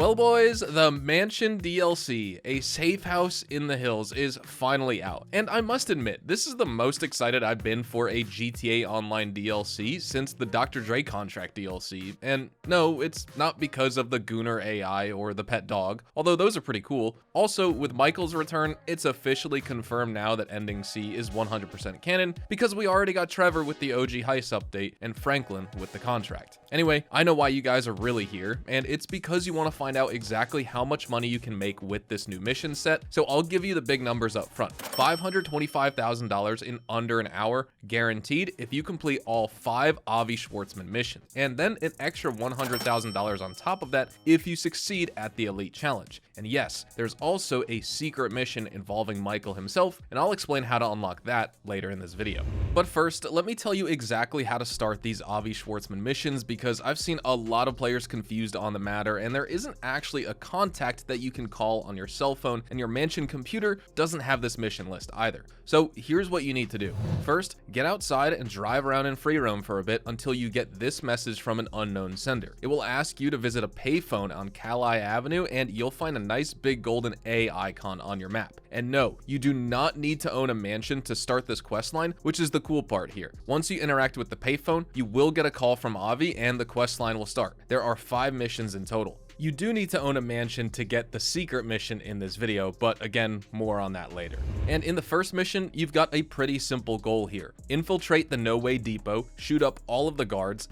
Well boys, the Mansion DLC, A Safe House in the Hills, is finally out, and I must admit, this is the most excited I've been for a GTA Online DLC since the Dr. Dre contract DLC, and no, it's not because of the Gooner AI or the pet dog, although those are pretty cool. Also, with Michael's return, it's officially confirmed now that Ending C is 100% canon, because we already got Trevor with the OG Heist update, and Franklin with the contract. Anyway, I know why you guys are really here, and it's because you want to find out exactly how much money you can make with this new mission set, so I'll give you the big numbers up front. $525,000 in under an hour, guaranteed if you complete all 5 Avi Schwartzman missions, and then an extra $100,000 on top of that if you succeed at the Elite Challenge. And yes, there's also a secret mission involving Michael himself, and I'll explain how to unlock that later in this video. But first, let me tell you exactly how to start these Avi Schwartzman missions, because I've seen a lot of players confused on the matter, and there isn't actually a contact that you can call on your cell phone, and your Mansion computer doesn't have this mission list either. So here's what you need to do. First, get outside and drive around in free roam for a bit until you get this message from an unknown sender. It will ask you to visit a payphone on Cali Avenue, and you'll find a nice big golden A icon on your map. And no, you do not need to own a mansion to start this questline, which is the cool part here. Once you interact with the payphone, you will get a call from Avi and the questline will start. There are 5 missions in total. You do need to own a mansion to get the secret mission in this video, but again, more on that later. And in the first mission, you've got a pretty simple goal here. Infiltrate the No Way Depot, shoot up all of the guards,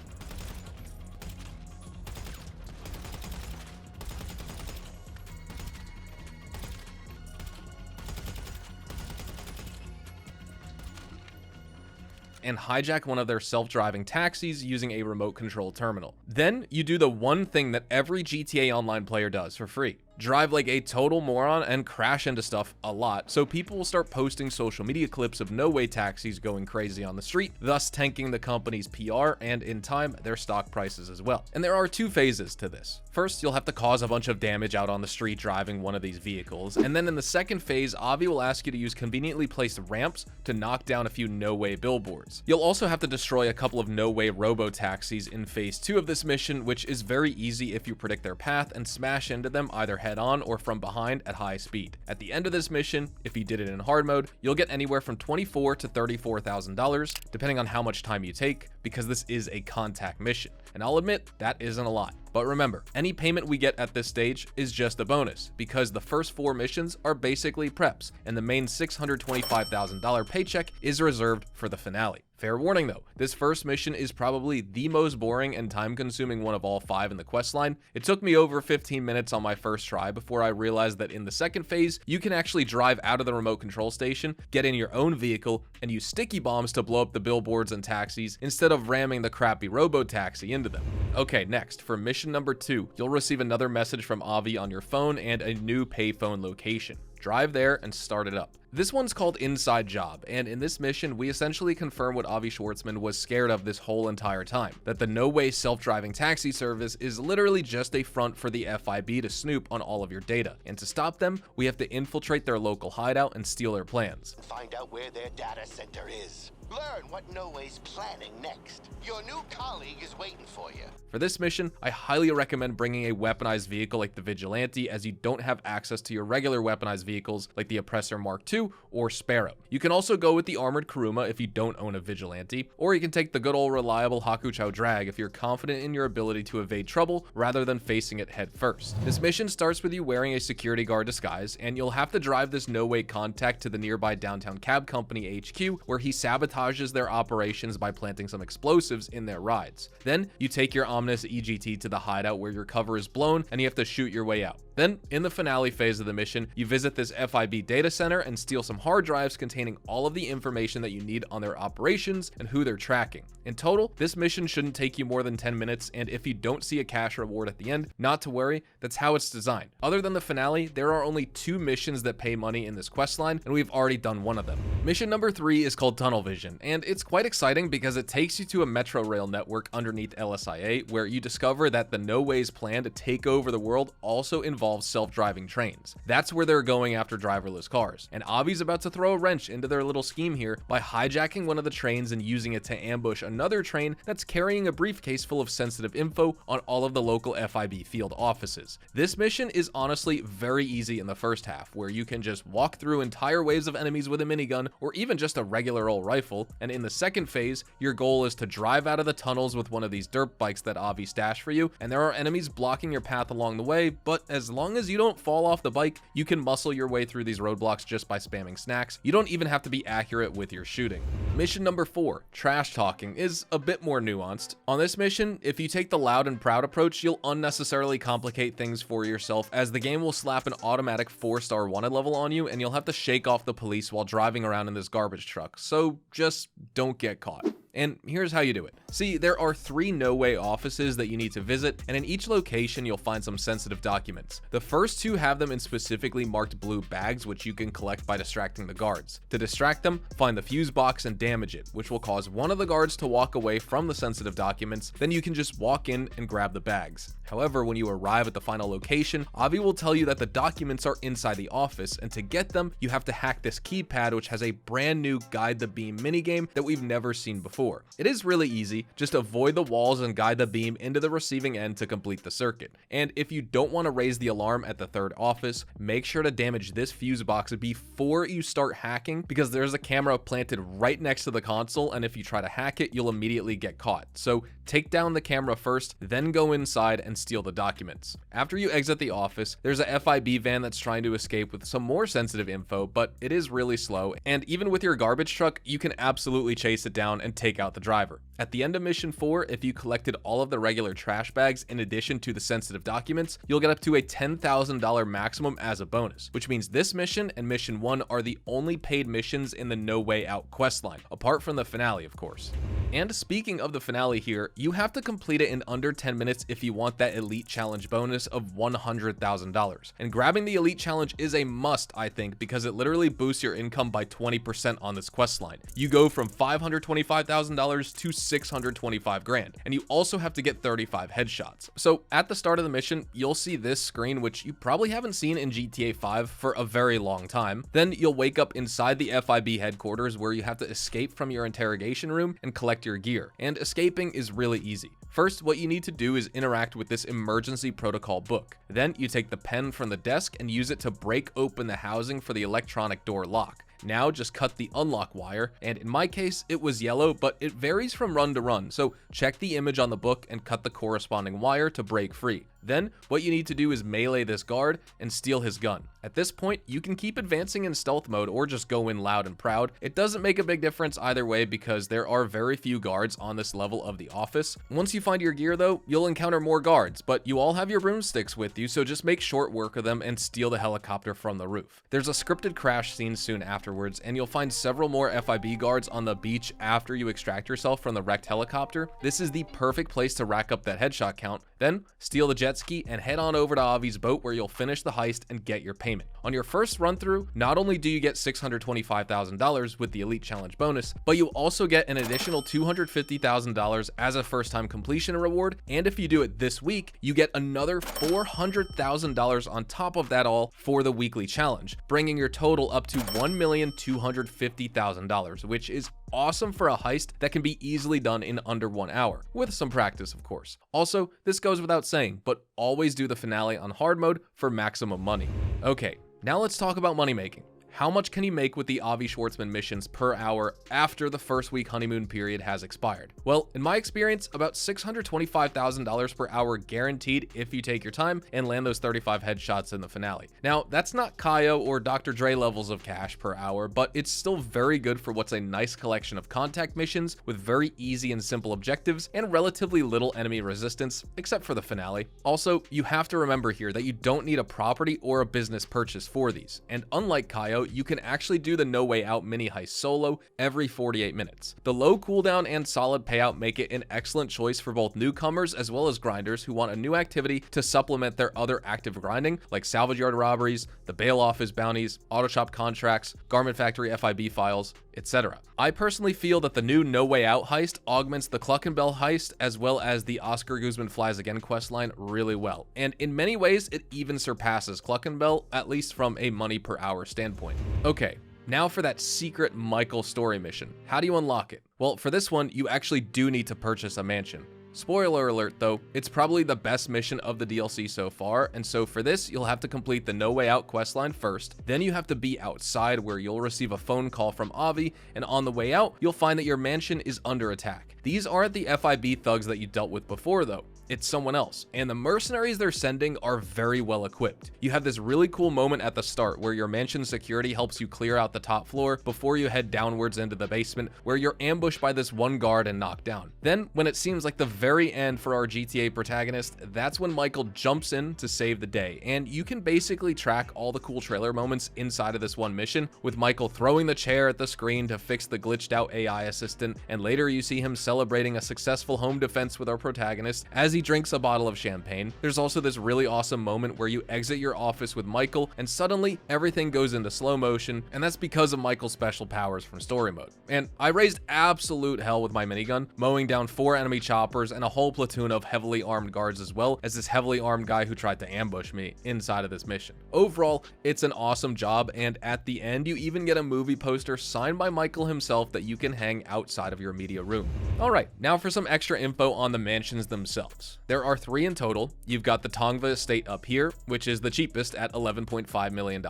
and hijack one of their self-driving taxis using a remote control terminal. Then you do the one thing that every GTA Online player does for free. Drive like a total moron and crash into stuff a lot, so people will start posting social media clips of No Way taxis going crazy on the street, thus tanking the company's PR and, in time, their stock prices as well. And there are 2 phases to this. First, you'll have to cause a bunch of damage out on the street driving one of these vehicles, and then in the second phase, Avi will ask you to use conveniently placed ramps to knock down a few No Way billboards. You'll also have to destroy a couple of No Way robo-taxis in phase 2 of this mission, which is very easy if you predict their path and smash into them either head-on or from behind at high speed. At the end of this mission, if you did it in hard mode, you'll get anywhere from $24,000 to $34,000, depending on how much time you take, because this is a contact mission. And I'll admit, that isn't a lot. But remember, any payment we get at this stage is just a bonus, because the first 4 missions are basically preps, and the main $625,000 paycheck is reserved for the finale. Fair warning though, this first mission is probably the most boring and time-consuming one of all 5 in the questline. It took me over 15 minutes on my first try before I realized that in the second phase, you can actually drive out of the remote control station, get in your own vehicle, and use sticky bombs to blow up the billboards and taxis instead of ramming the crappy robo-taxi into them. Okay, next, for mission number 2, you'll receive another message from Avi on your phone and a new payphone location. Drive there and start it up. This one's called Inside Job, and in this mission, we essentially confirm what Avi Schwartzman was scared of this whole entire time, that the No Way self-driving taxi service is literally just a front for the FIB to snoop on all of your data. And to stop them, we have to infiltrate their local hideout and steal their plans. Find out where their data center is. Learn what No Way's planning next. Your new colleague is waiting for you. For this mission, I highly recommend bringing a weaponized vehicle like the Vigilante, as you don't have access to your regular weaponized vehicles like the Oppressor Mark II or Sparrow. You can also go with the armored Kuruma if you don't own a Vigilante, or you can take the good old reliable Hakuchou Drag if you're confident in your ability to evade trouble rather than facing it head first. This mission starts with you wearing a security guard disguise, and you'll have to drive this No Way contact to the nearby downtown cab company HQ, where he sabotages their operations by planting some explosives in their rides. Then you take your ominous EGT to the hideout where your cover is blown and you have to shoot your way out. Then, in the finale phase of the mission, you visit this FIB data center and steal some hard drives containing all of the information that you need on their operations and who they're tracking. In total, this mission shouldn't take you more than 10 minutes, and if you don't see a cash reward at the end, not to worry, that's how it's designed. Other than the finale, there are only 2 missions that pay money in this questline, and we've already done one of them. Mission number 3 is called Tunnel Vision, and it's quite exciting because it takes you to a metro rail network underneath LSIA, where you discover that the No Way's plan to take over the world also involves self-driving trains. That's where they're going after driverless cars, and Avi's about to throw a wrench into their little scheme here by hijacking one of the trains and using it to ambush another train that's carrying a briefcase full of sensitive info on all of the local FIB field offices. This mission is honestly very easy in the first half, where you can just walk through entire waves of enemies with a minigun or even just a regular old rifle, and in the second phase, your goal is to drive out of the tunnels with one of these dirt bikes that Avi stashed for you, and there are enemies blocking your path along the way, but as long as you don't fall off the bike, you can muscle your way through these roadblocks just by spamming snacks. You don't even have to be accurate with your shooting. Mission number 4, trash talking, is a bit more nuanced. On this mission, if you take the loud and proud approach, you'll unnecessarily complicate things for yourself, as the game will slap an automatic 4-star wanted level on you and you'll have to shake off the police while driving around in this garbage truck, so just don't get caught. And here's how you do it. See, there are 3 no-way offices that you need to visit, and in each location you'll find some sensitive documents. The first 2 have them in specifically marked blue bags, which you can collect by distracting the guards. To distract them, find the fuse box and damage it, which will cause one of the guards to walk away from the sensitive documents. Then you can just walk in and grab the bags. However, when you arrive at the final location, Avi will tell you that the documents are inside the office, and to get them, you have to hack this keypad, which has a brand new Guide the Beam minigame that we've never seen before. It is really easy, just avoid the walls and guide the beam into the receiving end to complete the circuit. And if you don't want to raise the alarm at the 3rd office, make sure to damage this fuse box before you start hacking, because there's a camera planted right next to the console, and if you try to hack it, you'll immediately get caught. So take down the camera first, then go inside and steal the documents. After you exit the office, there's a FIB van that's trying to escape with some more sensitive info, but it is really slow, and even with your garbage truck, you can absolutely chase it down and take out the driver. At the end of mission 4, if you collected all of the regular trash bags in addition to the sensitive documents, you'll get up to a $10,000 maximum as a bonus, which means this mission and mission 1 are the only paid missions in the No Way Out questline, apart from the finale, of course. And speaking of the finale here, you have to complete it in under 10 minutes if you want that Elite Challenge bonus of $100,000. And grabbing the Elite Challenge is a must, I think, because it literally boosts your income by 20% on this questline. You go from $525,000 to $625 grand, and you also have to get 35 headshots. So at the start of the mission, you'll see this screen, which you probably haven't seen in GTA 5 for a very long time. Then you'll wake up inside the FIB headquarters, where you have to escape from your interrogation room and collect your gear. And escaping is really easy. First, what you need to do is interact with this emergency protocol book. Then you take the pen from the desk and use it to break open the housing for the electronic door lock. Now just cut the unlock wire, and in my case it was yellow, but it varies from run to run, so check the image on the book and cut the corresponding wire to break free. Then, what you need to do is melee this guard and steal his gun. At this point, you can keep advancing in stealth mode or just go in loud and proud. It doesn't make a big difference either way because there are very few guards on this level of the office. Once you find your gear though, you'll encounter more guards, but you all have your broomsticks with you, so just make short work of them and steal the helicopter from the roof. There's a scripted crash scene soon afterwards, and you'll find several more FIB guards on the beach after you extract yourself from the wrecked helicopter. This is the perfect place to rack up that headshot count. Then, steal the jet ski and head on over to Avi's boat, where you'll finish the heist and get your payment. On your first run through, not only do you get $625,000 with the Elite Challenge bonus, but you also get an additional $250,000 as a first time completion reward, and if you do it this week, you get another $400,000 on top of that all for the weekly challenge, bringing your total up to $1,250,000, which is awesome for a heist that can be easily done in under 1 hour, with some practice of course. Also, this goes without saying, but always do the finale on hard mode for maximum money. Okay, now let's talk about money making. How much can you make with the Avi Schwartzman missions per hour after the first week honeymoon period has expired? Well, in my experience, about $625,000 per hour guaranteed if you take your time and land those 35 headshots in the finale. Now, that's not Kaio or Dr. Dre levels of cash per hour, but it's still very good for what's a nice collection of contact missions with very easy and simple objectives and relatively little enemy resistance, except for the finale. Also, you have to remember here that you don't need a property or a business purchase for these, and unlike Kaio, you can actually do the No Way Out mini heist solo every 48 minutes. The low cooldown and solid payout make it an excellent choice for both newcomers as well as grinders who want a new activity to supplement their other active grinding, like salvage yard robberies, the bail office bounties, auto shop contracts, garment factory FIB files, etc. I personally feel that the new No Way Out heist augments the Cluckenbell heist as well as the Oscar Guzman Flies Again questline really well, and in many ways it even surpasses Cluckenbell, at least from a money per hour standpoint. Okay, Now for that secret Michael story mission. How do you unlock it? Well, for this one, you actually do need to purchase a mansion. Spoiler alert though, it's probably the best mission of the DLC so far, and so for this, you'll have to complete the No Way Out questline first, then you have to be outside where you'll receive a phone call from Avi, and on the way out, you'll find that your mansion is under attack. These aren't the FIB thugs that you dealt with before though. It's someone else, and the mercenaries they're sending are very well equipped. You have this really cool moment at the start where your mansion security helps you clear out the top floor before you head downwards into the basement, where you're ambushed by this one guard and knocked down. Then, when it seems like the very end for our GTA protagonist, that's when Michael jumps in to save the day, and you can basically track all the cool trailer moments inside of this one mission, with Michael throwing the chair at the screen to fix the glitched out AI assistant, and later you see him celebrating a successful home defense with our protagonist as he drinks a bottle of champagne. There's also this really awesome moment where you exit your office with Michael and suddenly everything goes into slow motion, and that's because of Michael's special powers from story mode. And I raised absolute hell with my minigun, mowing down 4 enemy choppers and a whole platoon of heavily armed guards, as well as this heavily armed guy who tried to ambush me inside of this mission. Overall, it's an awesome job, and at the end you even get a movie poster signed by Michael himself that you can hang outside of your media room. Alright, now for some extra info on the mansions themselves. There are 3 in total. You've got the Tongva estate up here, which is the cheapest at $11.5 million.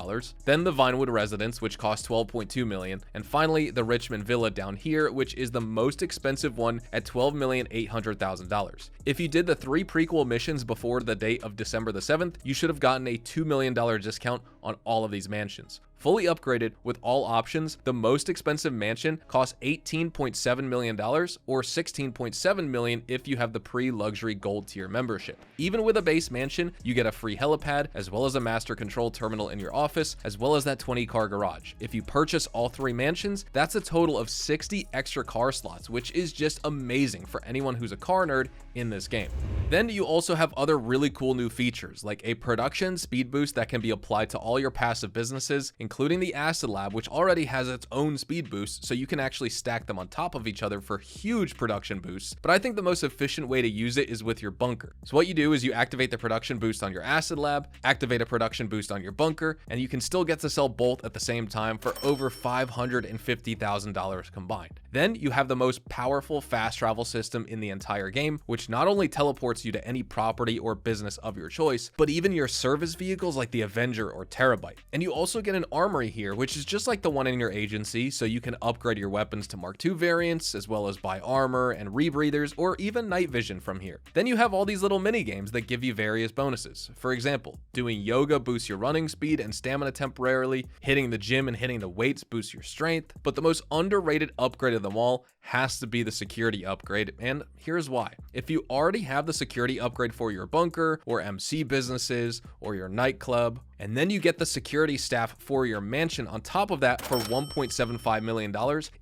Then the Vinewood residence, which costs $12.2 million. And finally, the Richmond Villa down here, which is the most expensive one at $12,800,000. If you did the 3 prequel missions before the date of December the 7th, you should have gotten a $2 million discount on all of these mansions. Fully upgraded with all options, the most expensive mansion costs $18.7 million or $16.7 million if you have the pre-luxury gold tier membership. Even with a base mansion, you get a free helipad, as well as a master control terminal in your office, as well as that 20-car garage. If you purchase all 3 mansions, that's a total of 60 extra car slots, which is just amazing for anyone who's a car nerd in this game. Then you also have other really cool new features, like a production speed boost that can be applied to all your passive businesses, including the Acid Lab, which already has its own speed boost, so you can actually stack them on top of each other for huge production boosts. But I think the most efficient way to use it is with your bunker. So what you do is you activate the production boost on your Acid Lab, activate a production boost on your bunker, and you can still get to sell both at the same time for over $550,000 combined. Then you have the most powerful fast travel system in the entire game, which not only teleports you to any property or business of your choice, but even your service vehicles like the Avenger or Terabyte. And you also get an armory here, which is just like the one in your agency, so you can upgrade your weapons to Mark II variants, as well as buy armor and rebreathers, or even night vision from here. Then you have all these little mini games that give you various bonuses. For example, doing yoga boosts your running speed and stamina temporarily, hitting the gym and hitting the weights boosts your strength, but the most underrated upgrade of them all has to be the security upgrade, and here's why. If you already have the security upgrade for your bunker, or MC businesses, or your nightclub, and then you get the security staff for your mansion on top of that for $1.75 million,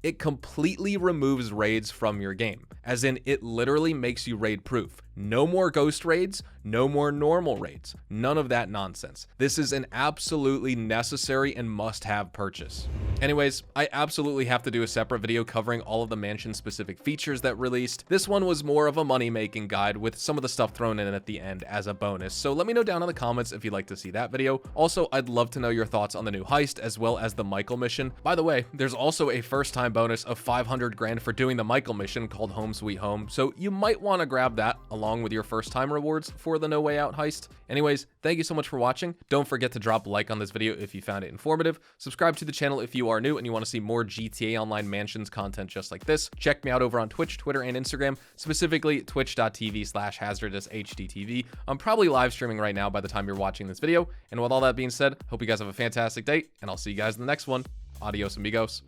it completely removes raids from your game. As in, it literally makes you raid proof. No more ghost raids, no more normal raids, none of that nonsense. This is an absolutely necessary and must-have purchase. Anyways, I absolutely have to do a separate video covering all of the mansion specific features that released. This one was more of a money-making guide with some of the stuff thrown in at the end as a bonus, so let me know down in the comments if you'd like to see that video. Also, I'd love to know your thoughts on the new Heist as well as the Michael mission. By the way, there's also a first-time bonus of 500 grand for doing the Michael mission called Home Sweet Home, so you might want to grab that along with your first-time rewards for the No Way Out Heist. Anyways, thank you so much for watching. Don't forget to drop a like on this video if you found it informative. Subscribe to the channel if you are new and you want to see more GTA Online Mansions content just like this. Check me out over on Twitch, Twitter, and Instagram, specifically twitch.tv/hazardoushdtv. I'm probably live streaming right now by the time you're watching this video. And with all that being said, hope you guys have a fantastic day, and I'll see you guys in the next one. Adios, amigos.